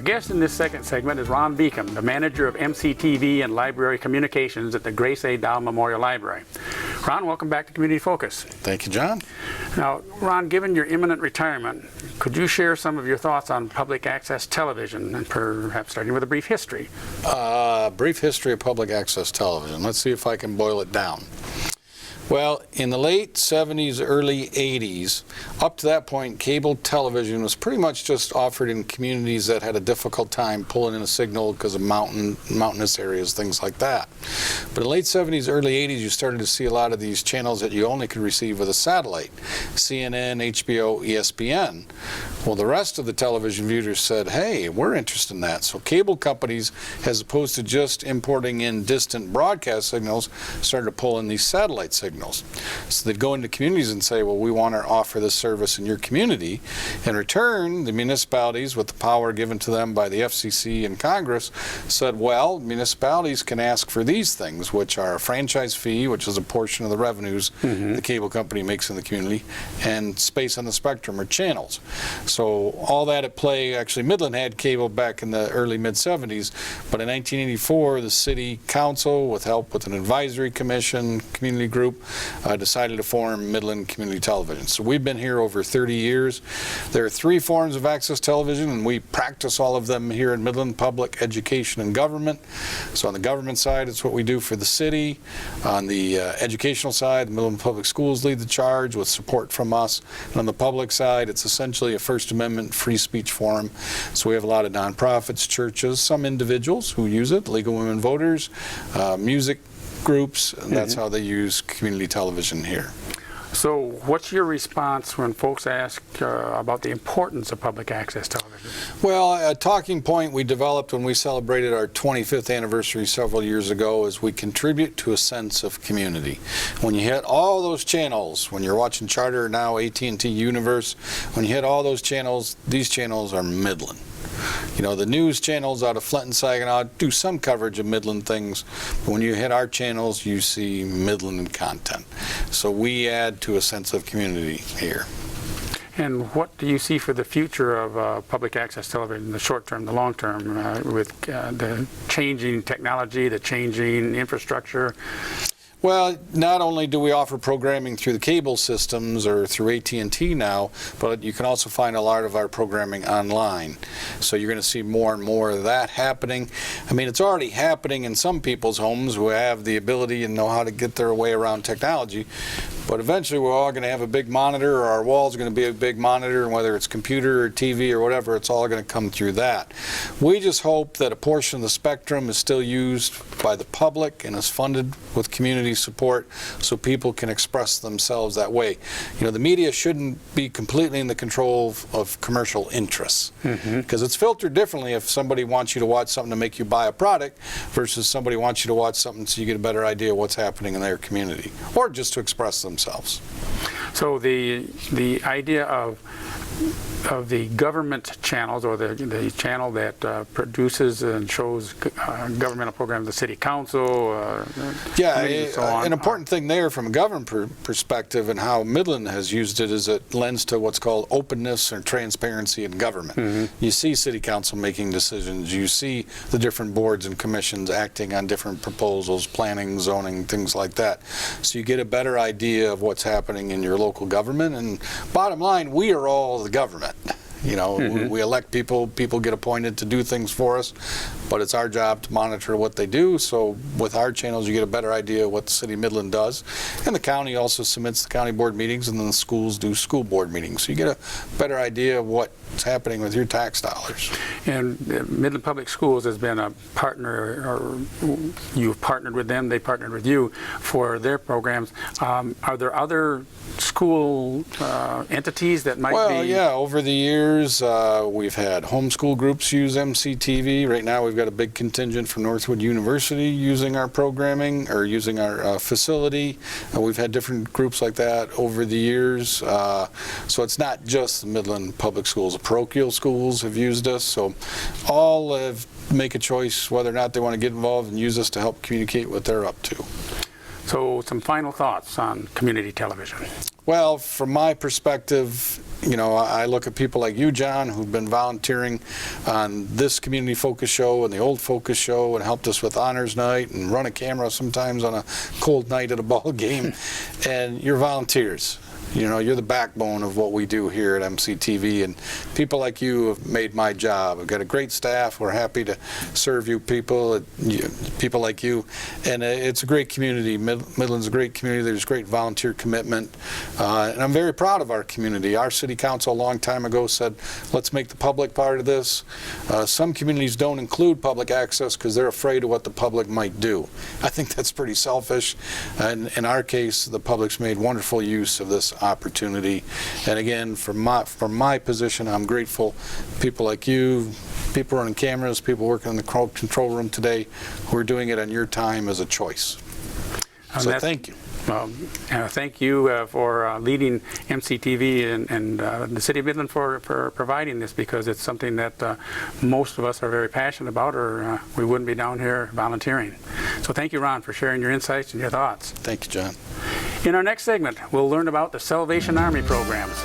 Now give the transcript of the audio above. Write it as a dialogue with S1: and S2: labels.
S1: guest in this second segment is Ron Beacom, the manager of MCTV and Library Communications at the Grace A. Dow Memorial Library. Ron, welcome back to Community Focus.
S2: Thank you, John.
S1: Now, Ron, given your imminent retirement, could you share some of your thoughts on public access television, and perhaps starting with a brief history?
S2: Brief history of public access television. Let's see if I can boil it down. Well, in the late 70s, early 80s, up to that point, cable television was pretty much just offered in communities that had a difficult time pulling in a signal because of mountainous areas, things like that. But in the late 70s, early 80s, you started to see a lot of these channels that you only could receive with a satellite, CNN, HBO, ESPN. Well, the rest of the television viewers said, hey, we're interested in that. So cable companies, as opposed to just importing in distant broadcast signals, started to pull in these satellite signals. So they'd go into communities and say, well, we want to offer this service in your community. In return, the municipalities, with the power given to them by the FCC and Congress, said, well, municipalities can ask for these things, which are a franchise fee, which is a portion of the revenues the cable company makes in the community, and space on the spectrum, or channels. So all that at play. Actually, Midland had cable back in the early mid-70s, but in 1984, the city council, with help with an advisory commission, community group, decided to form Midland Community Television. So we've been here over 30 years. There are 3 forms of access television, and we practice all of them here in Midland: public, education, and government. So on the government side, it's what we do for the city. On the educational side, the Midland Public Schools lead the charge with support from us. And on the public side, it's essentially a First Amendment free speech forum. So we have a lot of nonprofits, churches, some individuals who use it, League of Women Voters, music groups, and that's how they use community television here.
S1: So what's your response when folks ask about the importance of public access television?
S2: Well, a talking point we developed when we celebrated our 25th anniversary several years ago is we contribute to a sense of community. When you hit all those channels, when you're watching Charter, now AT&T Universe, when you hit all those channels, these channels are Midland. You know, the news channels out of Flint and Saginaw do some coverage of Midland things, but when you hit our channels, you see Midland content. So we add to a sense of community here.
S1: And what do you see for the future of public access television, the short term, the long term, with the changing technology, the changing infrastructure?
S2: Well, not only do we offer programming through the cable systems or through AT&T now, but you can also find a lot of our programming online. So you're going to see more and more of that happening. I mean, it's already happening in some people's homes who have the ability and know how to get their way around technology. But eventually we're all going to have a big monitor, or our wall's going to be a big monitor, and whether it's computer or TV or whatever, it's all going to come through that. We just hope that a portion of the spectrum is still used by the public and is funded with community support so people can express themselves that way. You know, the media shouldn't be completely in the control of commercial interests, because it's filtered differently if somebody wants you to watch something to make you buy a product versus somebody wants you to watch something so you get a better idea of what's happening in their community, or just to express themselves.
S1: So the idea of the government channels, or the channel that produces and shows governmental programs, the city council, and so on.
S2: An important thing there from a government perspective and how Midland has used it is it lends to what's called openness and transparency in government. You see city council making decisions, you see the different boards and commissions acting on different proposals, planning, zoning, things like that. So you get a better idea of what's happening in your local government, and bottom line, we are all the government. You know, we elect people, people get appointed to do things for us, but it's our job to monitor what they do. So with our channels, you get a better idea of what the City of Midland does. And the county also submits the county board meetings, and then the schools do school board meetings. So you get a better idea of what's happening with your tax dollars.
S1: And Midland Public Schools has been a partner, or you've partnered with them, they partnered with you for their programs. Are there other school entities that might be?
S2: Well, yeah, over the years, we've had homeschool groups use MCTV. Right now we've got a big contingent from Northwood University using our programming, or using our facility. We've had different groups like that over the years. So it's not just the Midland Public Schools. The parochial schools have used us. So all make a choice whether or not they want to get involved and use us to help communicate what they're up to.
S1: So some final thoughts on community television.
S2: Well, from my perspective, you know, I look at people like you, John, who've been volunteering on this community focus show and the old focus show and helped us with honors night and run a camera sometimes on a cold night at a ball game. And you're volunteers. You know, you're the backbone of what we do here at MCTV, and people like you have made my job. We've got a great staff. We're happy to serve you people, people like you, and it's a great community. Midland's a great community. There's great volunteer commitment, and I'm very proud of our community. Our city council a long time ago said, let's make the public part of this. Some communities don't include public access because they're afraid of what the public might do. I think that's pretty selfish, and in our case, the public's made wonderful use of this opportunity. And again, from my position, I'm grateful. People like you, people running cameras, people working in the control room today, who are doing it on your time as a choice. So thank you.
S1: Thank you for leading MCTV and the City of Midland for providing this, because it's something that most of us are very passionate about, or we wouldn't be down here volunteering. So thank you, Ron, for sharing your insights and your thoughts.
S2: Thank you, John.
S1: In our next segment, we'll learn about the Salvation Army programs.